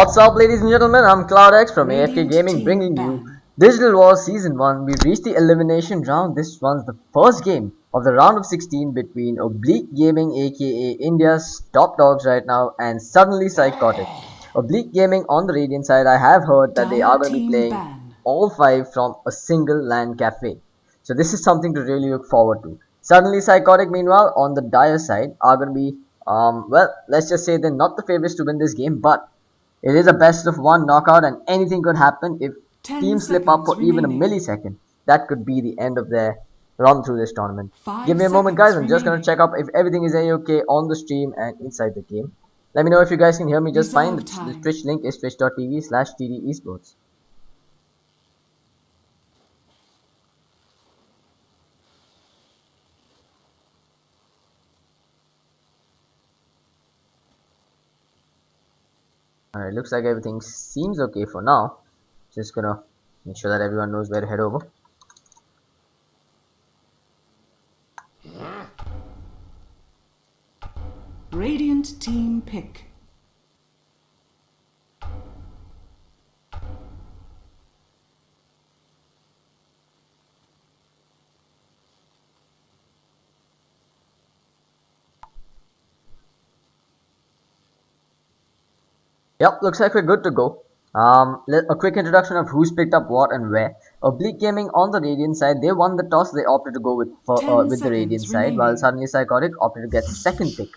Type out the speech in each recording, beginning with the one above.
What's up, ladies and gentlemen? I'm ClouDx from AFK Radiant Gaming, team bringing you ban. Digital Wars Season 1. We've reached the elimination round. This one's the first game of the round of 16 between Oblique Gaming, aka India's top dogs right now, and suddenly Psychotic. Oblique Gaming on the Radiant side, I have heard that they Dire are going to be team playing ban. all 5 from a single LAN cafe. So this is something to really look forward to. Suddenly Psychotic, meanwhile, on the Dire side, are going to be, well, let's just say they're not the favorites to win this game, but it is a best of one knockout and anything could happen if 10 teams slip up seconds for even a remaining. millisecond. That could be the end of their run through this tournament. Give 5 me a moment, guys. seconds I'm just going to remaining. check up if everything is a-okay on the stream and inside the game. Let me know if you guys can hear me just fine. Resolve The time. Twitch link is twitch.tv/TDEsports. Alright, looks like everything seems okay for now. Just gonna make sure that everyone knows where to head over. Radiant team pick. Yep, looks like we're good to go. A quick introduction of who's picked up what and where. Oblique Gaming on the Radiant side, they won the toss. They opted to go 10 with the Radiant seconds side, while remaining. suddenly Psychotic opted to get the second pick.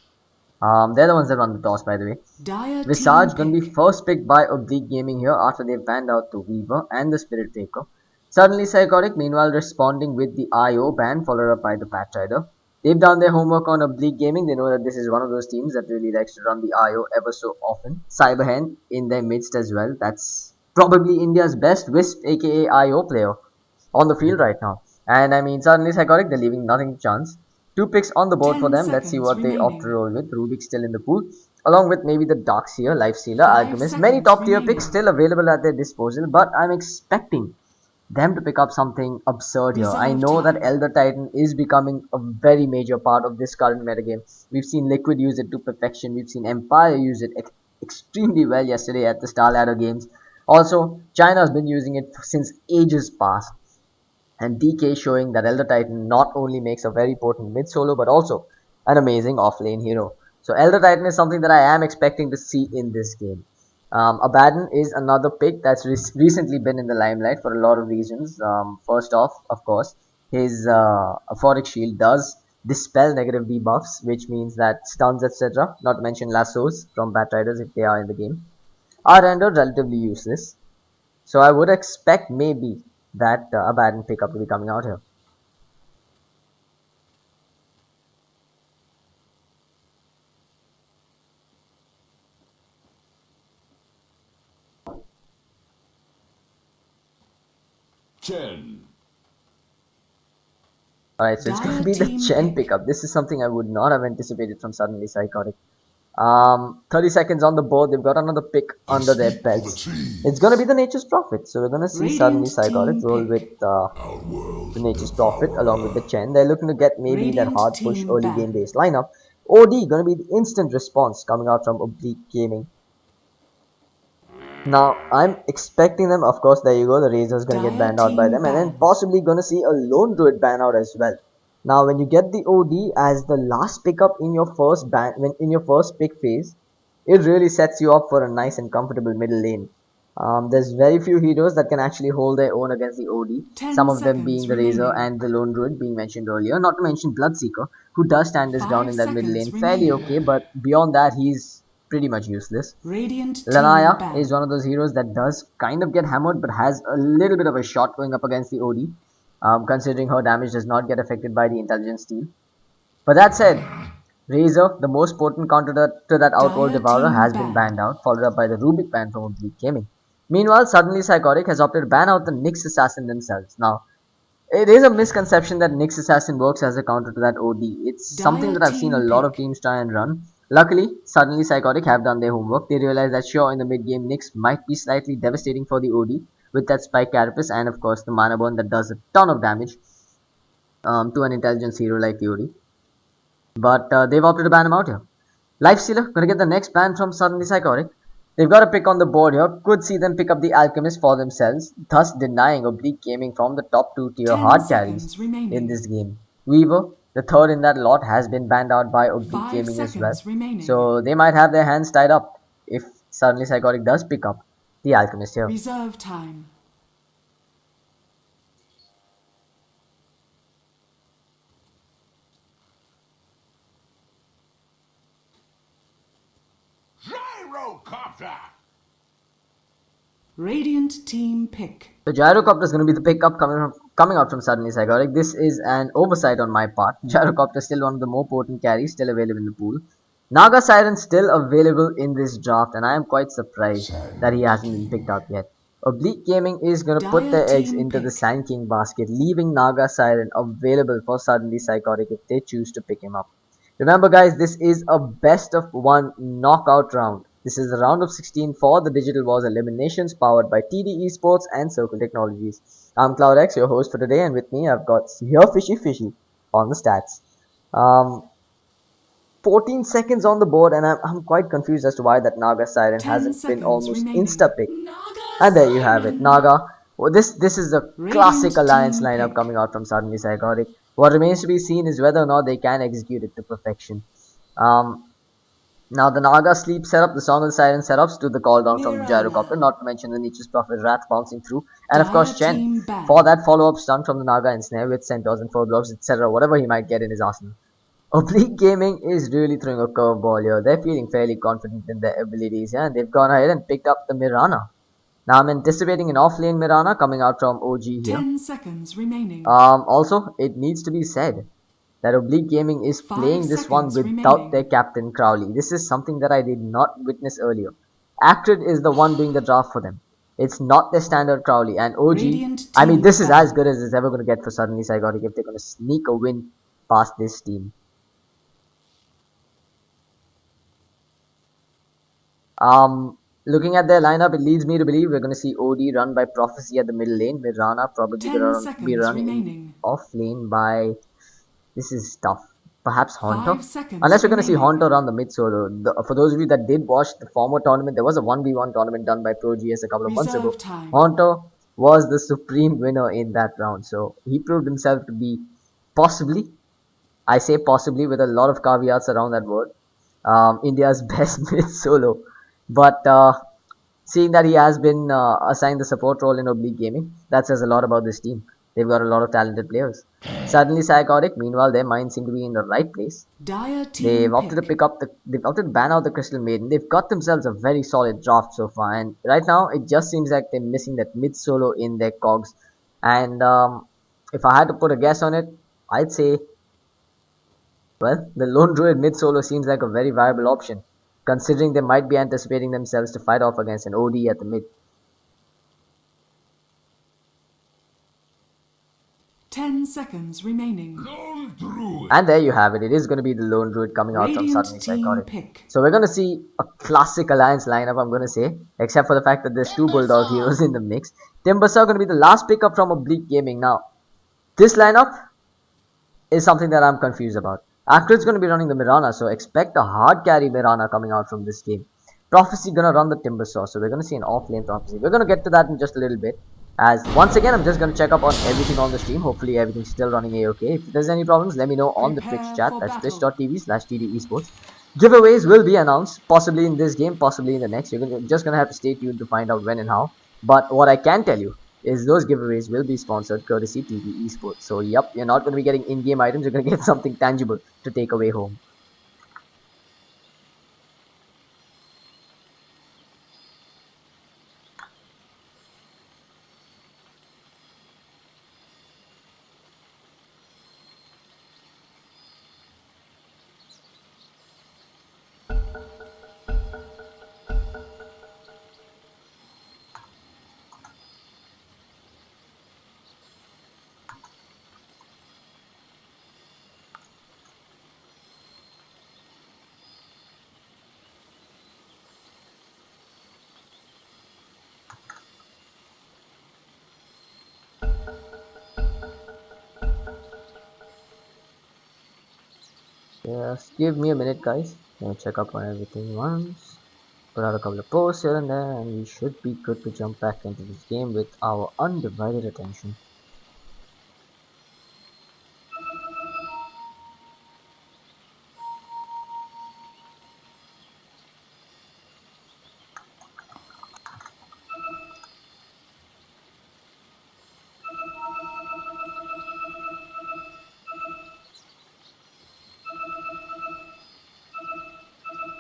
They're the ones that won the toss, by the way. Dire team Visage gonna be pick. first picked by Oblique Gaming here after they've banned out the Weaver and the Spirit Taker. Suddenly Psychotic, meanwhile, responding with the IO ban, followed up by the Batrider. They've done their homework on Oblique Gaming. They know that this is one of those teams that really likes to run the IO ever so often. Cyberhand in their midst as well. That's probably India's best Wisp, aka IO player on the field right now. And I mean, suddenly Psychotic, they're leaving nothing to chance. Two picks on the board for 10 them. Let's see seconds what they opt to remaining. roll with. Rubik still in the pool, along with maybe the Darkseer, Lifestealer, 5 Alchemist. Many seconds top tier picks remaining. still available at their disposal, but I'm expecting them to pick up something absurd here. I Resolve know that time. Elder Titan is becoming a very major part of this current metagame. We've seen Liquid use it to perfection. We've seen Empire use it extremely well yesterday at the Star Ladder games. Also, China's been using it since ages past. And DK showing that Elder Titan not only makes a very potent mid solo but also an amazing offlane hero. So Elder Titan is something that I am expecting to see in this game. Abaddon is another pick that's recently been in the limelight for a lot of reasons. First off, of course, his Aphoric Shield does dispel negative debuffs, which means that stuns, etc., not to mention lassos from Batriders if they are in the game, are rendered relatively useless. So I would expect maybe that Abaddon pickup will be coming out here. Chen. Alright, so it's going to Dire be the team Chen pick. pickup. This is something I would not have anticipated from Suddenly Psychotic. 30 seconds on the board. They've got another pick I under their speak for the belts. It's going to be trees. the Nature's Prophet. So we're going to see Suddenly Radiant Psychotic team roll with pick. the Outworld the Nature's Prophet along with the power. Chen. They're looking to get maybe that Radiant hard push team early game ban. based lineup. OD going to be the instant response coming out from Oblique Gaming. Now, I'm expecting them, of course, there you go, the Razor's gonna get Dire banned out by team them, and then ban. possibly gonna see a Lone Druid ban out as well. Now, when you get the OD as the last pickup in your first in your first pick phase, it really sets you up for a nice and comfortable middle lane. There's very few heroes that can actually hold their own against the OD, 10 some of them being seconds the Razor remaining. and the Lone Druid being mentioned earlier, not to mention Bloodseeker, who does stand his ground 5 in that middle seconds lane fairly remaining. okay, but beyond that, he's pretty much useless. Radiant team Lanaya is ban. one of those heroes that does kind of get hammered but has a little bit of a shot going up against the OD, considering her damage does not get affected by the intelligence steal. But that said, Razor, the most potent counter to that Outworld Dire Devourer, team has been ban. banned out, followed up by the Rubik ban from Oblique Gaming. Meanwhile, suddenly Psychotic has opted to ban out the Nyx Assassin themselves. Now, it is a misconception that Nyx Assassin works as a counter to that OD. It's something Dire that I've seen a team lot of pick. teams try and run. Luckily, suddenly Psychotic have done their homework. They realize that sure, in the mid game, Nyx might be slightly devastating for the OD with that Spike Carapace and of course the Mana Burn that does a ton of damage to an intelligence hero like the OD. But they've opted to ban him out here. Lifestealer gonna get the next ban from Suddenly Psychotic. They've got a pick on the board here. Could see them pick up the Alchemist for themselves, thus denying Oblique Gaming from the top 2 tier 10 hard carries seconds in remaining. this game. Weaver, the third in that lot, has been banned out by Oblique 5 Gaming as well. seconds remaining. So they might have their hands tied up if suddenly Psychotic does pick up the Alchemist here. Reserve time. Gyrocopter! Radiant team pick. The Gyrocopter is going to be the pickup coming out from Suddenly Psychotic. This is an oversight on my part. Gyrocopter is still one of the more potent carries still available in the pool. Naga Siren still available in this draft, and I am quite surprised that he hasn't been picked up yet. Oblique Gaming is going to put Dire their eggs team into the pick. Sand King basket, leaving Naga Siren available for Suddenly Psychotic if they choose to pick him up. Remember guys, this is a best of 1 knockout round. This is the round of 16 for the Digital Wars Eliminations powered by TD Esports and Circle Technologies. I'm ClouDx, your host for today, and with me I've got here Fishy on the stats. 14 seconds on the board, and I'm quite confused as to why that Naga Siren 10 hasn't been seconds almost remaining. insta-picked. And there you have it, Naga. Well, this is a classic Radiant alliance team lineup pick. coming out from Suddenly Psychotic. What remains to be seen is whether or not they can execute it to perfection. Now the Naga sleep setup, the Song of the Siren setups to the call down from the Gyrocopter, not to mention the Nature's Prophet Wrath bouncing through, and of course Dire Chen team ban. for that follow-up stun from the Naga and Snare with Centaurs and Furblobs, etc., whatever he might get in his arsenal. Oblique Gaming is really throwing a curveball here. They're feeling fairly confident in their abilities here, and they've gone ahead and picked up the Mirana. Now I'm anticipating an off-lane Mirana coming out from OG here. 10 seconds remaining. Also, it needs to be said that Oblique Gaming is 5 playing this one seconds without remaining. their captain Crowley. This is something that I did not witness earlier. Acrid is the one doing the draft for them. It's not their standard Crowley. And OG, Radiant I mean, team this is as ban. good as it's ever going to get for Suddenly Psychotic if they're going to sneak a win past this team. Looking at their lineup, it leads me to believe we're going to see OD run by Prophecy at the middle lane. Mirana probably 10 going to be seconds running remaining. off lane by... This is tough. Perhaps 5 Haunter? seconds Unless we're going to see remaining. Haunter on the mid solo. For those of you that did watch the former tournament, there was a 1v1 tournament done by ProGS a couple of months ago. Reserve time. Haunter was the supreme winner in that round. So he proved himself to be possibly, I say possibly with a lot of caveats around that word, India's best mid solo. But seeing that he has been assigned the support role in Oblique Gaming, that says a lot about this team. They've got a lot of talented players. Suddenly Psychotic, meanwhile, their minds seem to be in the right place. Dire team They've opted to pick. they've opted to ban out the Crystal Maiden. They've got themselves a very solid draft so far, and right now it just seems like they're missing that mid solo in their cogs. And if I had to put a guess on it, I'd say, well, the Lone Druid mid solo seems like a very viable option, considering they might be anticipating themselves to fight off against an OD at the mid. 10 seconds remaining. Lone Druid! And there you have it. It is going to be the Lone Druid coming out from Radiant Suddenly team Psychotic. pick. So we're going to see a classic alliance lineup, I'm going to say, except for the fact that there's two Bulldog heroes in the mix. Timbersaw going to be the last pickup from Oblique Gaming. Now, this lineup is something that I'm confused about. Acrid's going to be running the Mirana, so expect a hard carry Mirana coming out from this game. Prophecy going to run the Timbersaw, so we're going to see an off-lane Prophecy. We're going to get to that in just a little bit. As once again, I'm just going to check up on everything on the stream. Hopefully everything's still running a-okay. If there's any problems, let me know on the Prepare Twitch chat. for That's battle. twitch.tv/TD Esports. Giveaways will be announced, possibly in this game, possibly in the next. You're just going to have to stay tuned to find out when and how. But what I can tell you is those giveaways will be sponsored courtesy TD Esports. So yep, you're not going to be getting in-game items. You're going to get something tangible to take away home. Just give me a minute, guys. Gonna check up on everything once. Put out a couple of posts here and there, and we should be good to jump back into this game with our undivided attention.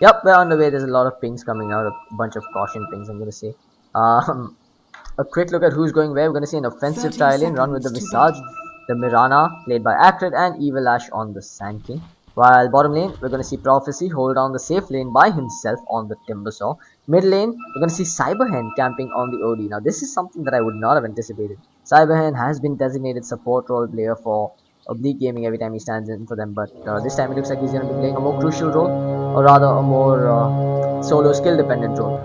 Yep, we're on the way. There's a lot of pings coming out, a bunch of caution pings, I'm going to say. Um, a quick look at who's going where. We're going to see an offensive 30 tile lane, run with the seconds to Visage, battle. the Mirana, played by Acrid, and Evil Ash on the Sand King. While bottom lane, we're going to see Prophecy hold down the safe lane by himself on the Timbersaw. Mid lane, we're going to see Cyberhen camping on the OD. Now, this is something that I would not have anticipated. Cyberhen has been designated support role player for Oblique Gaming every time he stands in for them, but this time it looks like he's going to be playing a more crucial role, or rather a more solo skill dependent role.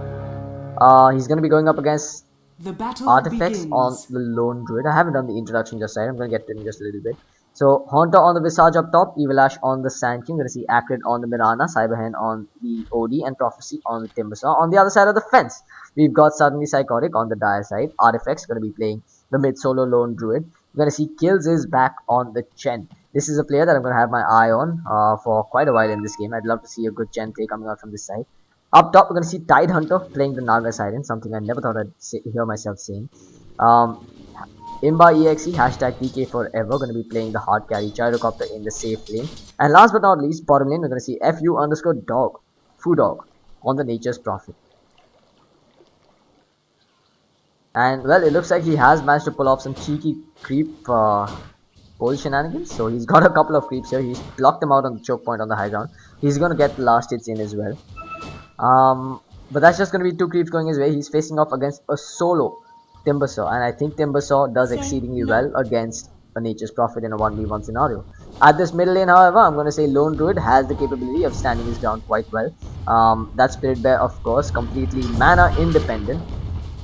He's going to be going up against The battle artifacts on begins. the lone druid. I haven't done the introduction just yet. I'm going to get to it in just a little bit. So Haunter on the Visage up top, Evil Ash on the Sand King. We're going to see Acrid on the Mirana, Cyberhen on the OD, and Prophecy on the Timbersaw. On the other side of the fence, we've got suddenly Psychotic on the Dire side. Artifacts going to be playing the mid solo lone druid. We're going to see Kills is back on the Chen. This is a player that I'm going to have my eye on for quite a while in this game. I'd love to see a good Chen play coming out from this side. Up top, we're going to see Tide Hunter playing the Naga Siren, something I never thought I'd hear myself saying. Imba EXE, hashtag PK forever, going to be playing the hard carry Gyrocopter in the safe lane. And last but not least, bottom lane, we're going to see FU underscore dog, Foo Dog, on the Nature's Prophet. And well, it looks like he has managed to pull off some cheeky creep pole shenanigans. So he's got a couple of creeps here. He's blocked them out on the choke point on the high ground. He's going to get the last hits in as well. But that's just going to be 2 creeps going his way. He's facing off against a solo Timbersaw, and I think Timbersaw does exceedingly well against a Nature's Prophet in a 1v1 scenario. At this middle lane, however, I'm going to say Lone Druid has the capability of standing his ground quite well. That Spirit Bear, of course, completely mana independent,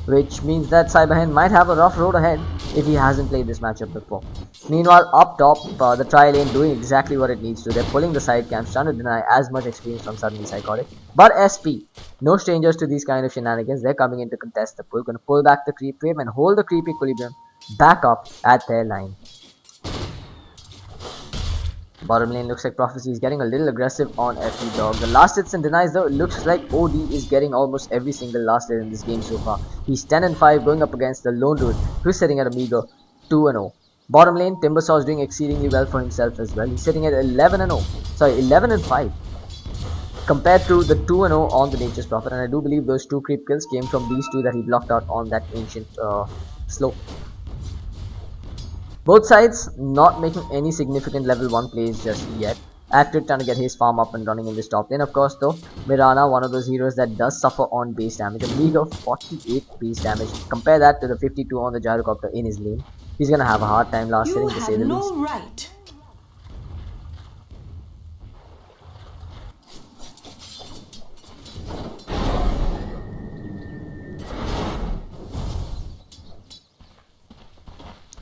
which means that Cyberhen might have a rough road ahead if he hasn't played this matchup before. Meanwhile, up top, the tri lane doing exactly what it needs to. They're pulling the side camps, trying to deny as much experience from suddenly Psychotic. But SP, no strangers to these kind of shenanigans. They're coming in to contest the pull, going to pull back the creep wave and hold the creep equilibrium back up at their line. Bottom lane looks like Prophecy is getting a little aggressive on FE Dog. The last hits and denies though, it looks like OD is getting almost every single last hit in this game so far. He's 10 and 5 going up against the Lone Dude, who's sitting at a meager 2 and 0. Bottom lane, Timbersaw is doing exceedingly well for himself as well. He's sitting at 11 and 0. Sorry, 11 and 5. Compared to the 2 and 0 on the Nature's Prophet. And I do believe those 2 creep kills came from these 2 that he blocked out on that ancient slope. Both sides not making any significant level 1 plays just yet. Acrid trying to get his farm up and running in this top lane. Of course though, Mirana, one of those heroes that does suffer on base damage. A meager 48 base damage. Compare that to the 52 on the Gyrocopter in his lane. He's gonna have a hard time last hitting to say the least. You have no right.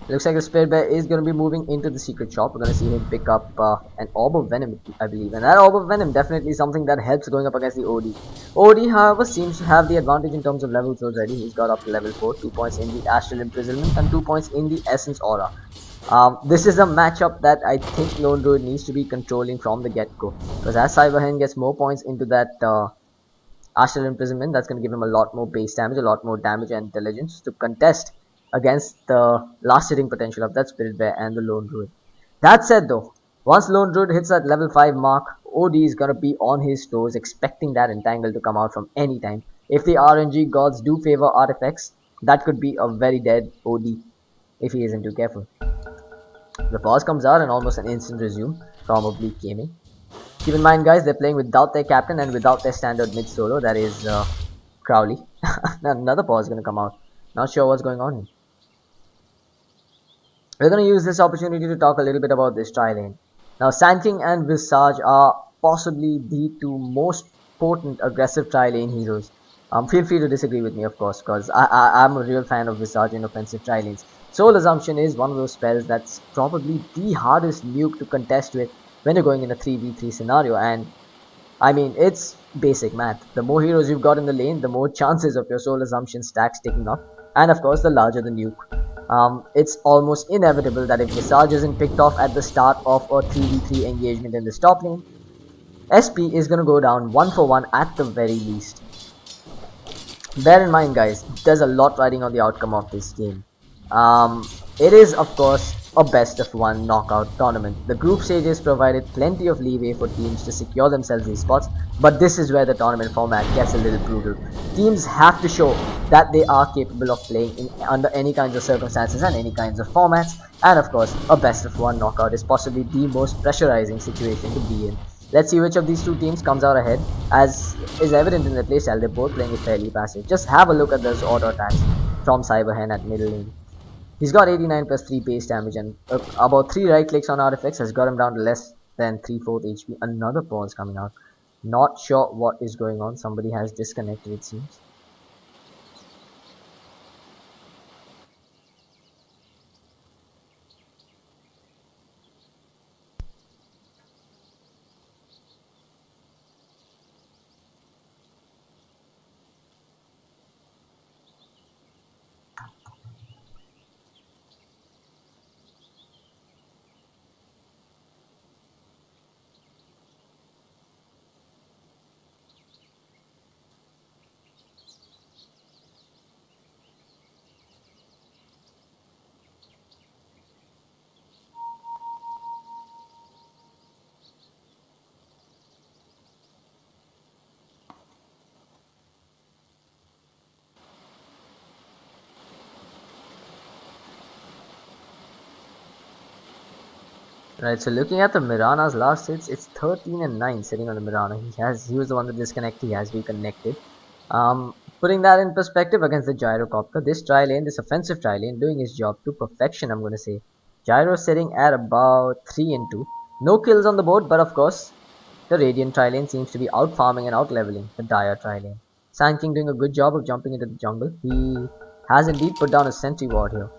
Looks like the Spirit Bear is going to be moving into the secret shop. We're going to see him pick up an Orb of Venom, I believe. And that Orb of Venom definitely something that helps going up against the OD. OD, however, seems to have the advantage in terms of levels already. He's got up to level 4, 2 points in the Astral Imprisonment and 2 points in the Essence Aura. This is a matchup that I think Lone Druid needs to be controlling from the get-go. Because as Cyberhen gets more points into that Astral Imprisonment, that's going to give him a lot more base damage, a lot more damage and intelligence to contest against the last hitting potential of that Spirit Bear and the Lone Druid. That said though, once Lone Druid hits that level 5 mark, OD is gonna be on his toes expecting that entangle to come out from any time. If the RNG gods do favor artifacts, that could be a very dead OD if he isn't too careful. The pause comes out and almost an instant resume from Oblique Gaming. Keep in mind guys, they're playing without their captain and without their standard mid solo, that is Crowley. Another pause is gonna come out. Not sure what's going on here. We're going to use this opportunity to talk a little bit about this tri lane. Now, Sand King and Visage are possibly the 2 most potent aggressive tri lane heroes. Feel free to disagree with me, of course, because I'm a real fan of Visage in offensive tri lanes. Soul Assumption is one of those spells that's probably the hardest nuke to contest with when you're going in a 3v3 scenario, and I mean, it's basic math. The more heroes you've got in the lane, the more chances of your soul assumption stack sticking up, and of course, the larger the nuke. It's almost inevitable that if Visage isn't picked off at the start of a 3v3 engagement in this top lane, SP is gonna go down 1 for 1 at the very least. Bear in mind, guys, there's a lot riding on the outcome of this game. It is, of course, a best of one knockout tournament. The group stages provided plenty of leeway for teams to secure themselves these spots, but this is where the tournament format gets a little brutal. Teams have to show that they are capable of playing under any kinds of circumstances and any kinds of formats, and of course, a best of one knockout is possibly the most pressurizing situation to be in. Let's see which of these two teams comes out ahead. As is evident in the playstyle, they're both playing it fairly passive. Just have a look at those auto attacks from Cyberhen at middle lane. He's got 89 plus 3 base damage and about 3 right clicks on artifacts has got him down to less than 3/4 HP. Another pause coming out. Not sure what is going on. Somebody has disconnected, it seems. Right, so looking at the Mirana's last hits, it's 13 and 9 sitting on the Mirana. He was the one that disconnected, he has reconnected. Putting that in perspective against the Gyrocopter, this tri lane, this offensive tri lane, doing his job to perfection, I'm gonna say. Gyro sitting at about 3 and 2. No kills on the board, but of course, the Radiant tri lane seems to be out farming and out leveling the Dire tri lane. Sand King doing a good job of jumping into the jungle. He has indeed put down a sentry ward here.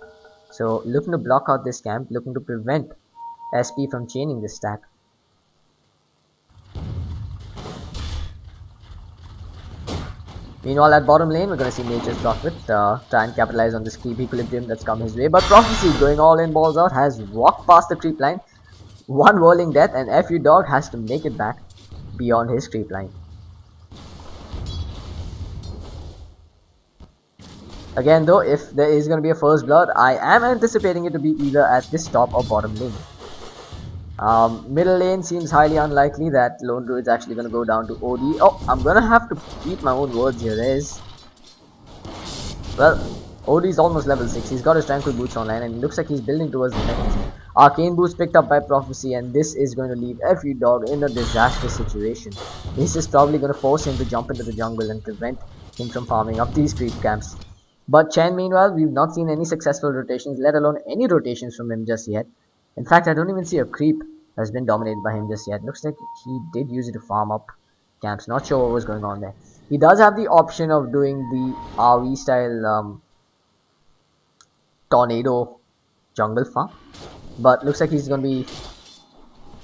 So looking to block out this camp, looking to prevent SP from chaining this stack. Meanwhile, at bottom lane, we're going to see Nature's Prophet try and capitalize on this creep equilibrium that's come his way. But Prophecy, going all in, balls out, has walked past the creep line. One whirling death, and FU Dog has to make it back beyond his creep line. Again, though, if there is going to be a first blood, I am anticipating it to be either at this top or bottom lane. Middle lane seems highly unlikely that Lone Druid's actually going to go down to OD. Oh, I'm going to have to eat my own words here. Well, OD's almost level 6. He's got his Tranquil Boots online and it looks like he's building towards the mechanism. Arcane Boost picked up by Prophecy, and this is going to leave FU Dog in a disastrous situation. This is probably going to force him to jump into the jungle and prevent him from farming up these creep camps. But Chen, meanwhile, we've not seen any successful rotations, let alone any rotations from him just yet. In fact, I don't even see a creep has been dominated by him just yet. Looks like he did use it to farm up camps. Not sure what was going on there. He does have the option of doing the RV style tornado jungle farm. But looks like he's going to be...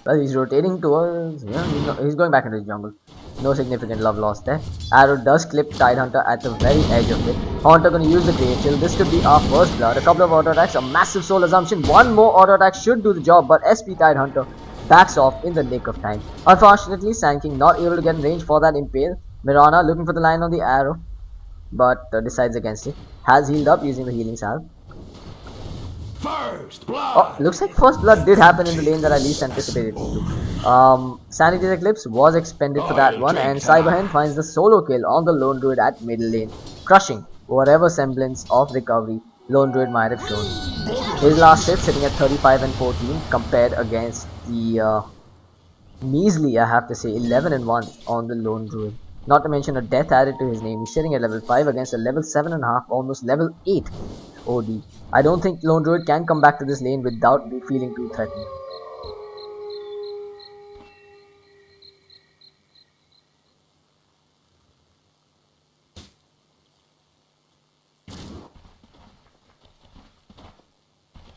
Well, he's rotating towards... Yeah, he's going back into the jungle. No significant love lost there. Arrow does clip Tidehunter at the very edge of it. Haunter gonna use the Great Chill. This could be our first blood. A couple of auto attacks, a massive soul assumption. One more auto attack should do the job, but SP Tidehunter backs off in the nick of time. Unfortunately, Sand King not able to get in range for that impale. Mirana looking for the line on the arrow, but decides against it. Has healed up using the healing salve. First blood. Oh, looks like first blood did happen in the lane that I least anticipated it to. Sanity's Eclipse was expended for that one, and Cyberhen finds the solo kill on the Lone Druid at middle lane, crushing whatever semblance of recovery Lone Druid might have shown. His last hit sitting at 35 and 14 compared against the measly, I have to say, 11 and 1 on the Lone Druid. Not to mention a death added to his name. He's sitting at level 5 against a level 7.5, almost level 8 OD. I don't think Lone Druid can come back to this lane without feeling too threatened.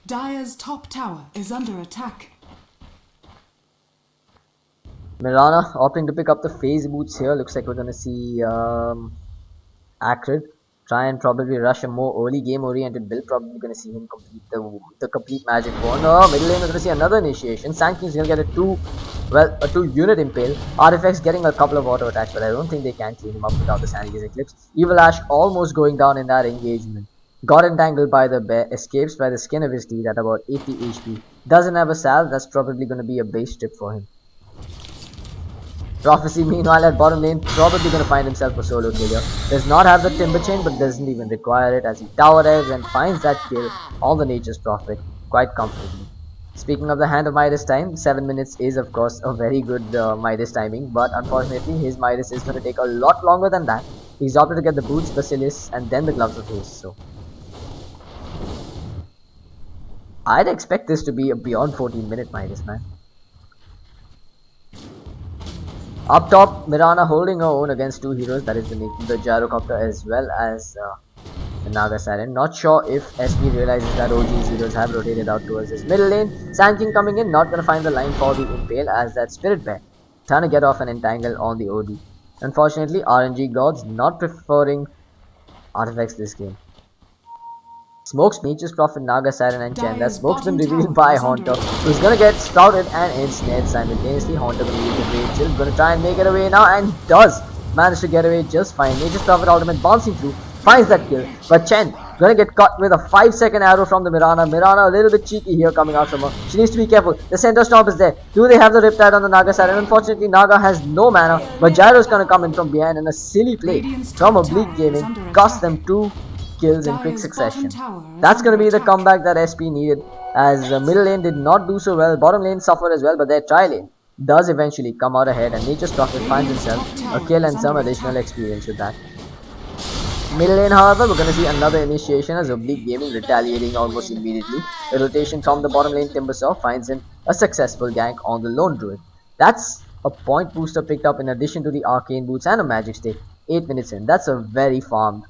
Dire's top tower is under attack. Mirana opting to pick up the phase boots here. Looks like we're gonna see Acrid try and probably rush a more early game oriented build. Probably gonna see him complete the complete magic wand. No, middle lane we're gonna see another initiation. Sanking's gonna get a two unit impale. Artifacts getting a couple of auto attacks, but I don't think they can clean him up without the Sandy's Eclipse. Evil Ash almost going down in that engagement. Got entangled by the bear, escapes by the skin of his teeth at about 80 HP. Doesn't have a salve, that's probably gonna be a base strip for him. Prophecy meanwhile at bottom lane probably gonna find himself a solo kill here. Does not have the timber chain but doesn't even require it as he tower edge and finds that kill on the Nature's Prophet quite comfortably. Speaking of the Hand of Midas time, 7 minutes is of course a very good Midas timing, but unfortunately his Midas is gonna take a lot longer than that. He's opted to get the boots, Basilius and then the gloves of haste, so I'd expect this to be a beyond 14-minute Midas, man. Up top, Mirana holding her own against two heroes, that is the Gyrocopter as well as the Naga Siren. Not sure if SP realizes that OG's heroes have rotated out towards this middle lane. Sand King coming in, not gonna find the line for the Impale as that Spirit Bear trying to get off an entangle on the OD. Unfortunately, RNG gods not preferring artifacts this game. Smokes, Nature's Prophet, Naga Siren and Chen. That smoke's been revealed by Haunter, who's gonna get sprouted and ensnared simultaneously. Haunter gonna use the Great Chill, gonna try and make it away now and does manage to get away just fine. Nature's Prophet ultimate bouncing through, finds that kill, but Chen gonna get caught with a 5-second arrow from the Mirana. Mirana a little bit cheeky here coming out from her. She needs to be careful. The center stomp is there. Do they have the Riptide on the Naga Siren? Unfortunately, Naga has no mana, but Gyro's gonna come in from behind and a silly play from Oblique Gaming cost them 2 kills in quick succession. That's going to be the comeback that SP needed, as middle lane did not do so well, bottom lane suffered as well, but their tri lane does eventually come out ahead and Nature's Prophet finds himself a kill and some additional experience with that. Middle lane, however, we're going to see another initiation as Oblique Gaming retaliating almost immediately. The rotation from the bottom lane, Timbersaw finds him a successful gank on the Lone Druid. That's a point booster picked up in addition to the Arcane Boots and a Magic Stick 8 minutes in. That's a very farmed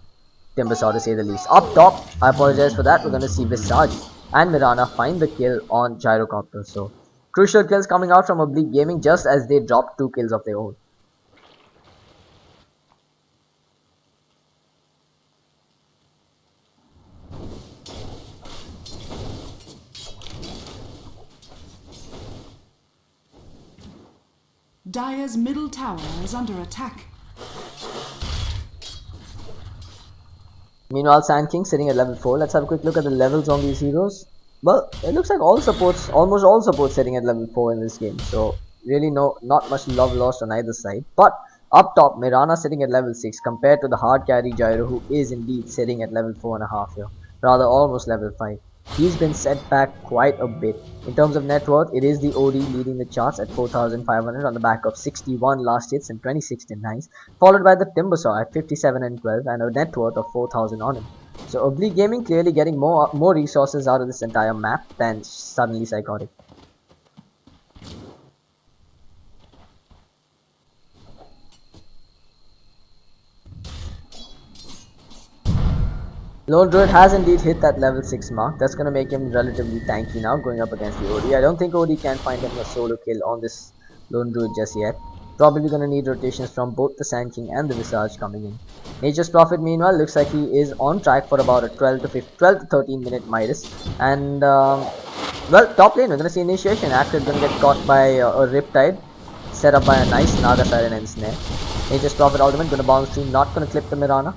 Timbersaw to say the least. Up top, I apologize for that, we're going to see Visage and Mirana find the kill on Gyrocopter. So, crucial kills coming out from Oblique Gaming just as they dropped 2 kills of their own. Dire's middle tower is under attack. Meanwhile, Sand King sitting at level 4. Let's have a quick look at the levels on these heroes. Well, it looks like almost all supports sitting at level 4 in this game. So, really not much love lost on either side. But, up top, Mirana sitting at level 6 compared to the hard carry Gyro, who is indeed sitting at level 4.5 here. Rather, almost level 5. He's been set back quite a bit. In terms of net worth, it is the OD leading the charts at 4,500 on the back of 61 last hits and 26 denies, followed by the Timbersaw at 57 and 12 and a net worth of 4,000 on him. So Oblique Gaming clearly getting more resources out of this entire map than suddenly Psychotic. Lone Druid has indeed hit that level 6 mark. That's going to make him relatively tanky now going up against the OD. I don't think OD can find him a solo kill on this Lone Druid just yet. Probably going to need rotations from both the Sand King and the Visage coming in. Nature's Prophet meanwhile looks like he is on track for about a 12 to 13 minute Midas. And well, top lane we're going to see initiation. Acrid going to get caught by a Riptide set up by a nice Naga Siren and Snare. Nature's Prophet ultimate going to bounce through, not going to clip the Mirana.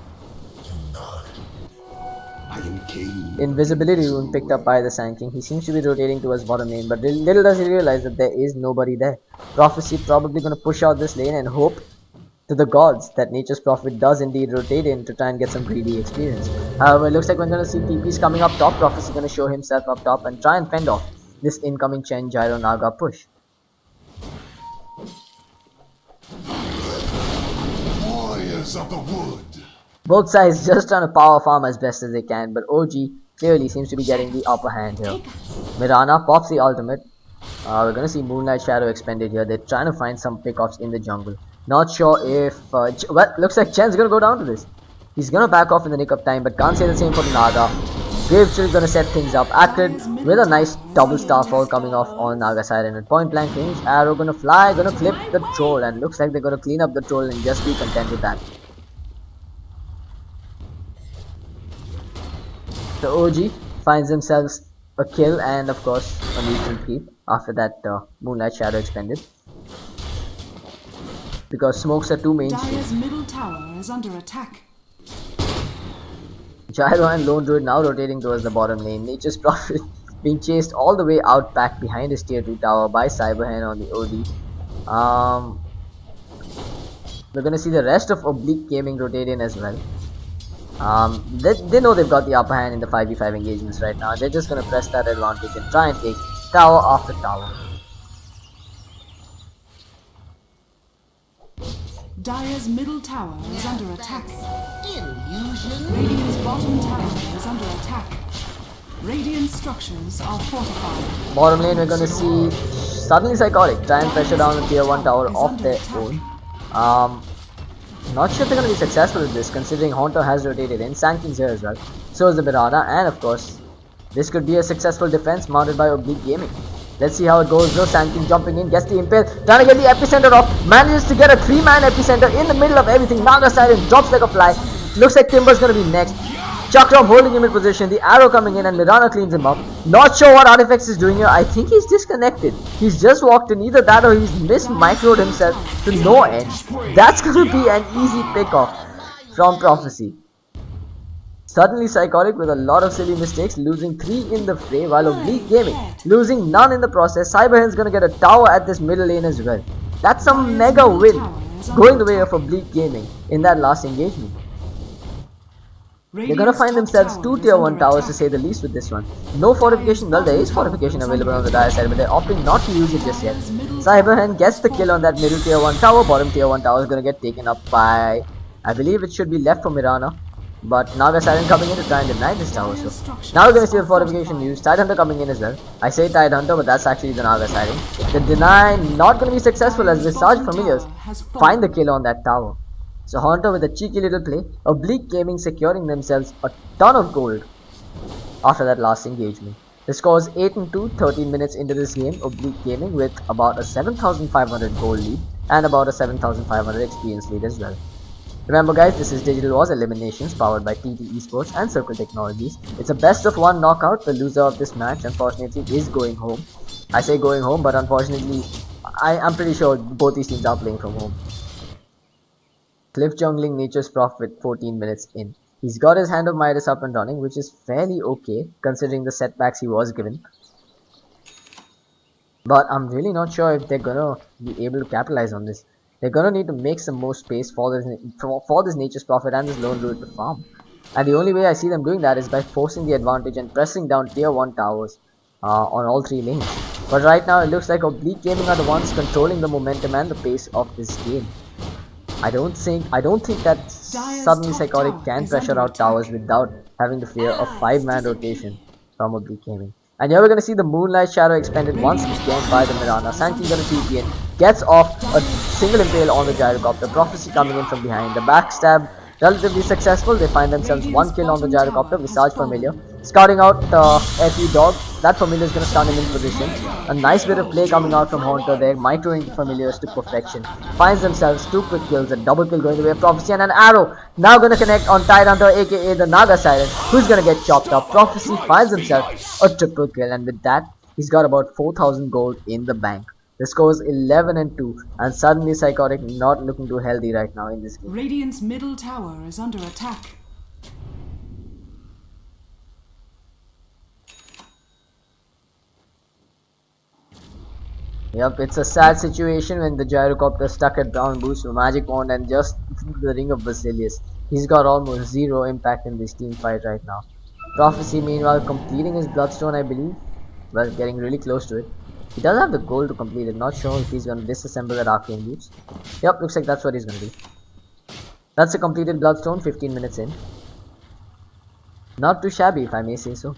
Invisibility rune picked up by the Sand King. He seems to be rotating towards bottom lane, but little does he realize that there is nobody there. Prophecy probably going to push out this lane and hope to the gods that Nature's Prophet does indeed rotate in to try and get some greedy experience. However, it looks like we're going to see TPs coming up top. Prophecy going to show himself up top and try and fend off this incoming Chen Gyro Naga push. Warriors of the wood. Both sides just trying to power farm as best as they can, but OG clearly seems to be getting the upper hand here. Mirana pops the ultimate. We're going to see Moonlight Shadow expended here. They're trying to find some pickoffs in the jungle. Not sure if... well, looks like Chen's going to go down to this. He's going to back off in the nick of time, but can't say the same for the Naga. Grave Chill gonna set things up. Acted with a nice double starfall coming off on Naga Siren at point blank range. Arrow gonna fly, gonna clip the troll, and looks like they're gonna clean up the troll and just be content with that. The OG finds themselves a kill and of course a neutral creep after that Moonlight Shadow expended. Because smokes are too mainstream. Dire's middle tower is under attack. Gyro and Lone Druid now rotating towards the bottom lane. Nature's Prophet being chased all the way out back behind his tier 2 tower by Cyberhen on the OD. We're gonna see the rest of Oblique Gaming rotate in as well. They know they've got the upper hand in the 5v5 engagements right now. They're just gonna press that advantage and try and take tower after tower. Dire's middle tower is under attack. Radiant's bottom tower is under attack. Radiant structures are fortified. Bottom lane, we're gonna see suddenly Psychotic try and pressure down the tier 1 tower of their own. Not sure if they're gonna be successful with this, considering Haunter has rotated in. Sanking's here as well. So is the Mirana, and of course, this could be a successful defense mounted by Oblique Gaming. Let's see how it goes though. Sanking jumping in, gets the impale, trying to get the epicenter off, manages to get a 3-man epicenter in the middle of everything. Naga Siren drops like a fly. Looks like Timber's gonna be next. Chakram holding him in position, the arrow coming in and Mirana cleans him up. Not sure what Artifacts is doing here. I think he's disconnected. He's just walked in, either that or he's microed himself to no end. That's gonna be an easy pick off from Prophecy. Suddenly Psychotic with a lot of silly mistakes, losing 3 in the fray, while Oblique Gaming losing none in the process. Cyberhen's gonna get a tower at this middle lane as well. That's a mega win going the way of Oblique Gaming in that last engagement. They're gonna find themselves 2 tier 1 towers to say the least with this one. No fortification, well there is fortification available on the dire side, but they're opting not to use it just yet. Cyberhen gets the kill on that middle tier 1 tower. Bottom tier 1 tower is gonna get taken up by, I believe it should be left for Mirana. But Naga Siren coming in to try and deny this tower. So now we're gonna see the fortification used. Tidehunter coming in as well. I say Tidehunter, but that's actually the Naga Siren. The deny not gonna be successful as Visage Familiars find the kill on that tower. So Haunter with a cheeky little play. Oblique Gaming securing themselves a ton of gold after that last engagement. The score is 8-2, 13 minutes into this game. Oblique Gaming with about a 7,500 gold lead and about a 7,500 experience lead as well. Remember guys, this is Digital Wars Eliminations powered by TT Esports and Circle Technologies. It's a best of 1 knockout. The loser of this match unfortunately is going home. I say going home, but unfortunately I'm pretty sure both these teams are playing from home. Cliff jungling Nature's Prophet 14 minutes in. He's got his Hand of Midas up and running, which is fairly okay considering the setbacks he was given. But I'm really not sure if they're gonna be able to capitalize on this. They're gonna need to make some more space for this Nature's Prophet and this Lone Druid to farm. And the only way I see them doing that is by forcing the advantage and pressing down tier 1 towers on all 3 lanes. But right now it looks like Oblique Gaming are the ones controlling the momentum and the pace of this game. I don't think that suddenly Psychotic can pressure out towers without having the fear of 5-man rotation from Oblique Gaming. And here we're gonna see the Moonlight Shadow expended once again by the Mirana. Sankey gonna TP in, gets off a single impale on the Gyrocopter. Prophecy coming in from behind. The backstab relatively successful. They find themselves 1 kill on the Gyrocopter. Visage Familiar scouting out FE Dog. That Familiar is gonna stand him in position. A nice bit of play coming out from Haunter there, microing the Familiars to perfection. Finds themselves 2 quick kills, a double kill going the way of Prophecy, and an arrow now gonna connect on Tidehunter, aka the Naga Siren, who's gonna get chopped up. Prophecy finds himself a triple kill, and with that, he's got about 4,000 gold in the bank. The score is 11-2, and suddenly Psychotic not looking too healthy right now in this game. Radiant's middle tower is under attack. Yep, it's a sad situation when the Gyrocopter stuck at Brown Boost for Magic Wand and just the Ring of Basilius. He's got almost 0 impact in this team fight right now. Prophecy meanwhile completing his Bloodstone, I believe. Well, getting really close to it. He does have the gold to complete it. Not sure if he's going to disassemble that Arcane Boots. Yep, looks like that's what he's going to do. That's a completed Bloodstone, 15 minutes in. Not too shabby if I may say so.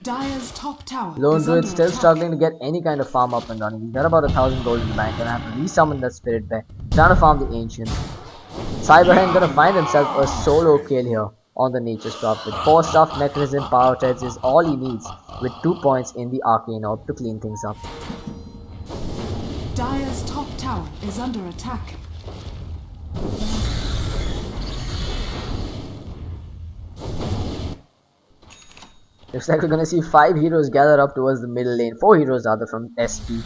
Dire's top tower Lone is Druid under still attack. struggling to get any kind of farm up and running. He's got about 1,000 gold in the bank. Gonna have to resummon that Spirit Bear. Trying to farm the Ancient. Cyberhen gonna find himself a solo kill here on the Nature's Prophet. 4 stuff mechanism power threads is all he needs, with 2 points in the Arcane Orb to clean things up. Dire's top tower is under attack. Looks like we're gonna see 5 heroes gather up towards the middle lane. 4 heroes rather from SP.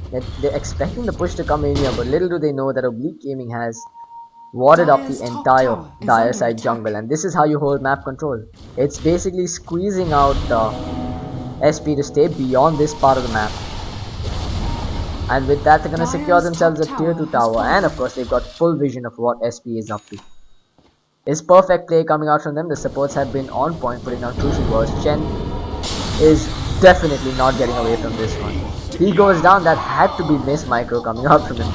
They're expecting the push to come in here, but little do they know that Oblique Gaming has warded up the entire Dire side jungle, and this is how you hold map control. It's basically squeezing out SP to stay beyond this part of the map. And with that, they're gonna secure themselves a tier 2 tower, and of course they've got full vision of what SP is up to. It's perfect play coming out from them. The supports have been on point, putting out crucial bursts. Chen is definitely not getting away from this one. He goes down. That had to be miss micro coming out from him.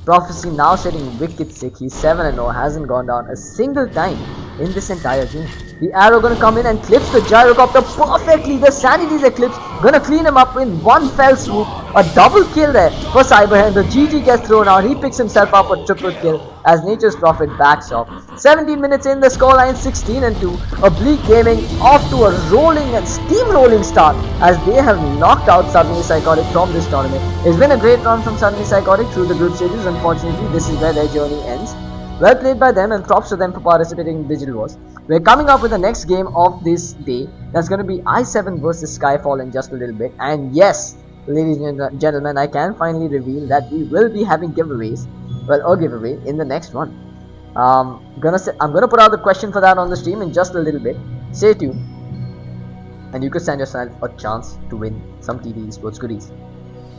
Prophecy now sitting wicked sick. He's 7-0, hasn't gone down a single time in this entire game. The arrow gonna come in and clips the gyrocopter perfectly. The Sanity's Eclipse gonna clean him up in one fell swoop. A double kill there for Cyberhand. The GG gets thrown out. He picks himself up a triple kill as Nature's Prophet backs off. 17 minutes in, the scoreline 16-2. Oblique Gaming off to a rolling and steamrolling start as they have knocked out Suddenly Psychotic from this tournament. It's been a great run from Suddenly Psychotic through the group stages. Unfortunately, this is where their journey ends. Well played by them, and props to them for participating in Digital Wars. We're coming up with the next game of this day. That's going to be I7 versus Skyfall in just a little bit. And yes, ladies and gentlemen, I can finally reveal that we will be having giveaways. Well, a giveaway in the next one. I'm gonna put out the question for that on the stream in just a little bit. Stay tuned, and you could stand yourself a chance to win some TD Esports goodies.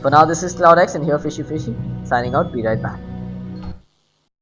For now, this is ClouDx, and here Fishy Fishy signing out. Be right back.